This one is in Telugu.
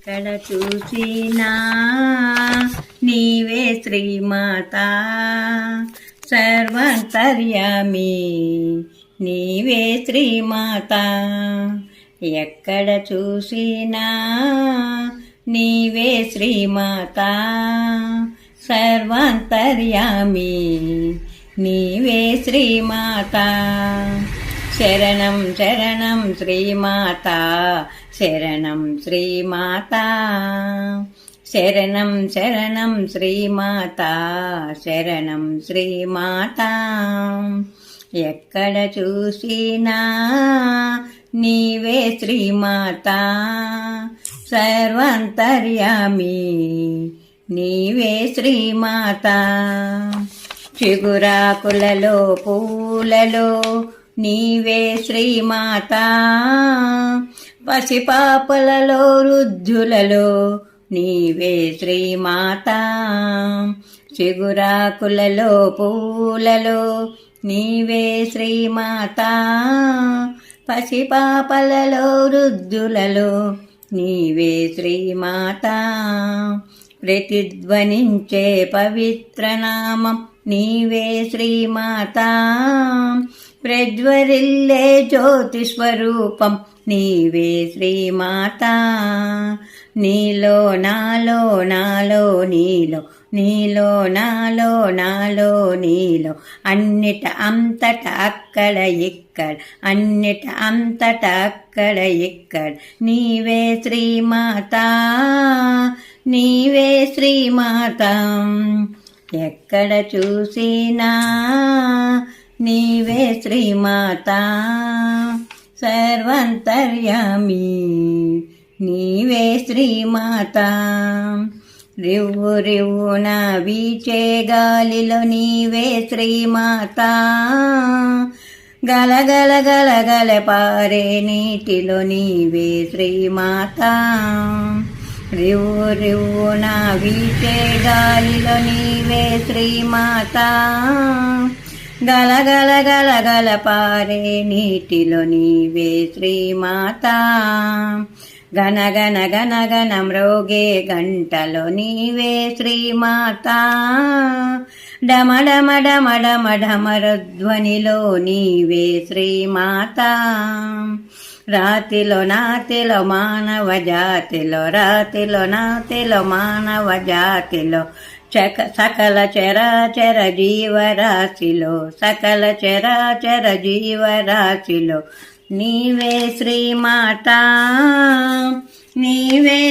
ఎక్కడ చూసినా నీవే శ్రీమాత సర్వాంతర్యామి నీవే శ్రీమాత ఎక్కడ చూసినా నీవే శ్రీమాత సర్వాంతర్యామి నీవే శ్రీమాత శరణం శరణం శ్రీమాత శరణం శ్రీమాత శరణం శరణం శ్రీమాత శరణం శ్రీమాత ఎక్కడ చూసినా నీవే శ్రీమాత సర్వాంతర్యామి నీవే శ్రీమాత చిగురాకులలో పూలలో నీవే శ్రీమాత పసిపాపలలో వృద్ధులలో నీవే శ్రీమాత చిగురాకులలో పూలలో నీవే శ్రీమాత పసిపాపలలో వృద్ధులలో నీవే శ్రీమాత ప్రతిధ్వనించే పవిత్రనామం నీవే శ్రీమాత ప్రజ్వరిల్లే జ్యోతి స్వరూపం నీవే శ్రీమాత నీలో నాలో నాలో నీలో నీలో నాలో నాలో నీలో అన్నిట అంతట అక్కడ ఇక్కడ అన్నిట అంతట అక్కడ ఇక్కడ నీవే శ్రీమాత నీవే శ్రీమాత ఎక్కడ చూసినా నీవే శ్రీమాత సర్వాంతర్యామి నీవే శ్రీమాత రివ్వు రివ్వున వీచే గాలిలో నీవే శ్రీమాత గలగల గలగల పారే నీటిలో నీవే శ్రీమాత రివ్వు రివ్వున వీచే గాలిలో నీవే శ్రీమాత గలగల గలగల పారే నీటిలో నీవే శ్రీమాత గనగన గనగన మ్రోగే గంటలో నీవే శ్రీమాత డమడమ డమడమ ఢమరధ్వనిలో నీవే శ్రీమాత రాతిలో నాతిలో మానవ జాతిలో రాతిలో నాతిలో మానవ జాతిలో సకల చరాచర జీవరాశిలో సకల చరాచర జీవరాశిలో నీవే శ్రీమాత నీవే